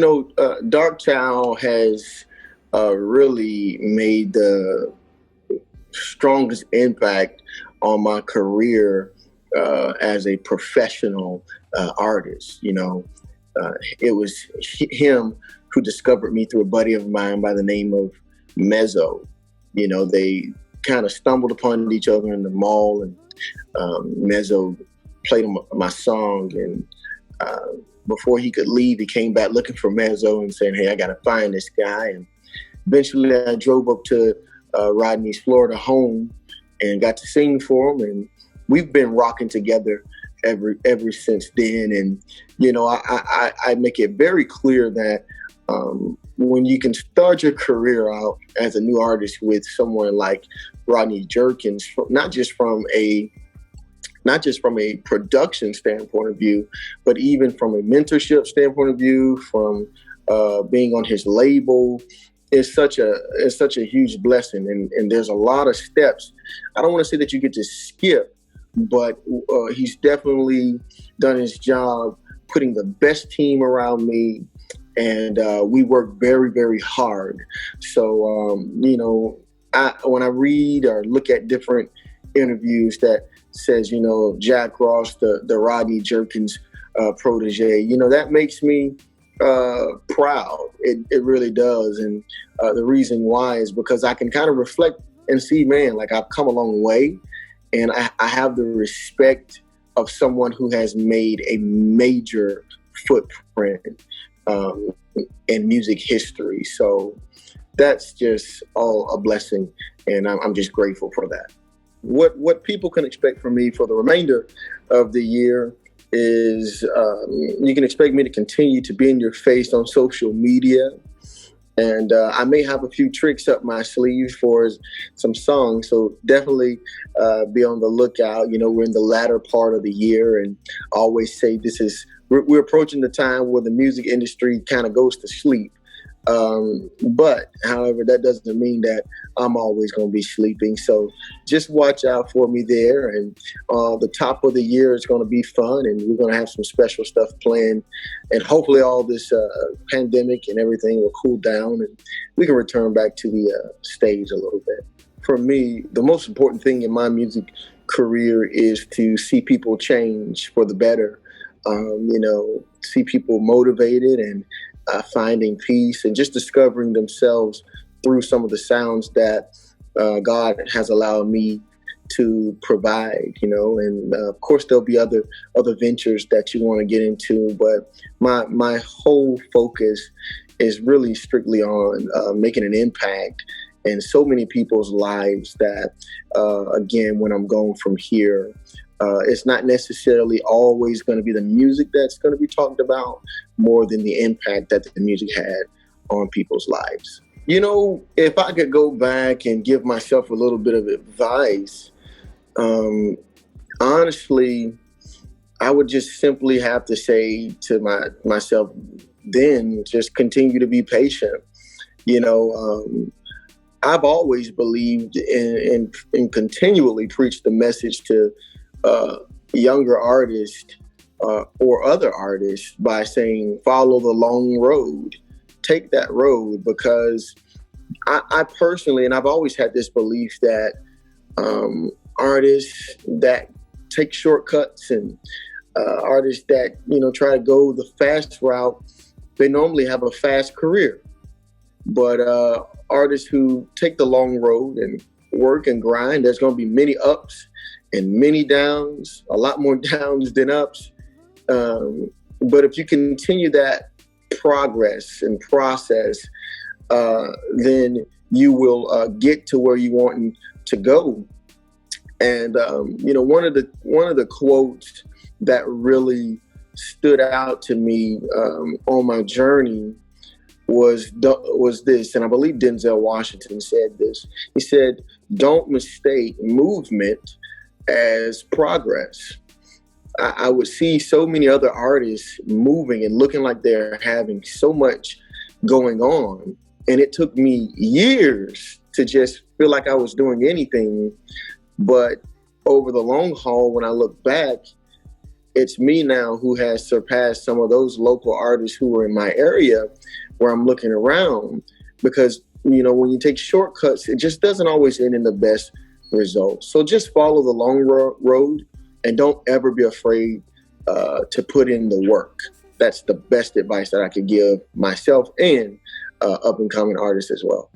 Darkchild has really made the strongest impact on my career as a professional artist. It was him who discovered me through a buddy of mine by the name of Mezzo. They kind of stumbled upon each other in the mall, and Mezzo played him my song, and before he could leave, he came back looking for Mezzo and saying, "Hey, I got to find this guy." And eventually I drove up to Rodney's Florida home and got to sing for him, and we've been rocking together ever since then. And I make it very clear that when you can start your career out as a new artist with someone like Rodney Jerkins, not just from a production standpoint of view, but even from a mentorship standpoint of view, from being on his label, is such a huge blessing. And there's a lot of steps. I don't want to say that you get to skip, but he's definitely done his job putting the best team around me, and we work very, very hard. So, when I read or look at different interviews that says, Jac Ross, the Rodney Jerkins protege, that makes me proud. It really does. And the reason why is because I can kind of reflect and see, man, like I've come a long way, and I have the respect of someone who has made a major footprint in music history. So that's just all a blessing, and I'm just grateful for that. What people can expect from me for the remainder of the year is you can expect me to continue to be in your face on social media. And I may have a few tricks up my sleeve for some songs. So definitely be on the lookout. We're in the latter part of the year, and I always say we're approaching the time where the music industry kind of goes to sleep. But however, that doesn't mean that I'm always going to be sleeping. So just watch out for me there. And the top of the year is going to be fun, and we're going to have some special stuff planned. And hopefully all this pandemic and everything will cool down, and we can return back to the stage a little bit. For me, the most important thing in my music career is to see people change for the better. See people motivated and finding peace and just discovering themselves through some of the sounds that God has allowed me to provide, and of course there'll be other ventures that you want to get into, but my whole focus is really strictly on making an impact in so many people's lives that, again, when I'm going from here, it's not necessarily always going to be the music that's going to be talked about more than the impact that the music had on people's lives. If I could go back and give myself a little bit of advice, honestly, I would just simply have to say to myself, then just continue to be patient. I've always believed in continually preached the message to younger artists or other artists by saying, follow the long road, take that road, because I personally, and I've always had this belief that artists that take shortcuts and artists that, try to go the fast route, they normally have a fast career. But artists who take the long road and work and grind, there's going to be many ups and many downs, a lot more downs than ups. But if you continue that progress and process, then you will get to where you want to go. And one of the quotes that really stood out to me on my journey was this, and I believe Denzel Washington said this. He said, "Don't mistake movement as progress." I would see so many other artists moving and looking like they're having so much going on, and it took me years to just feel like I was doing anything. But over the long haul, when I look back, it's me now who has surpassed some of those local artists who were in my area, where I'm looking around, because, you know, when you take shortcuts, it just doesn't always end in the best results. So just follow the long road, and don't ever be afraid to put in the work. That's the best advice that I could give myself and up and coming artists as well.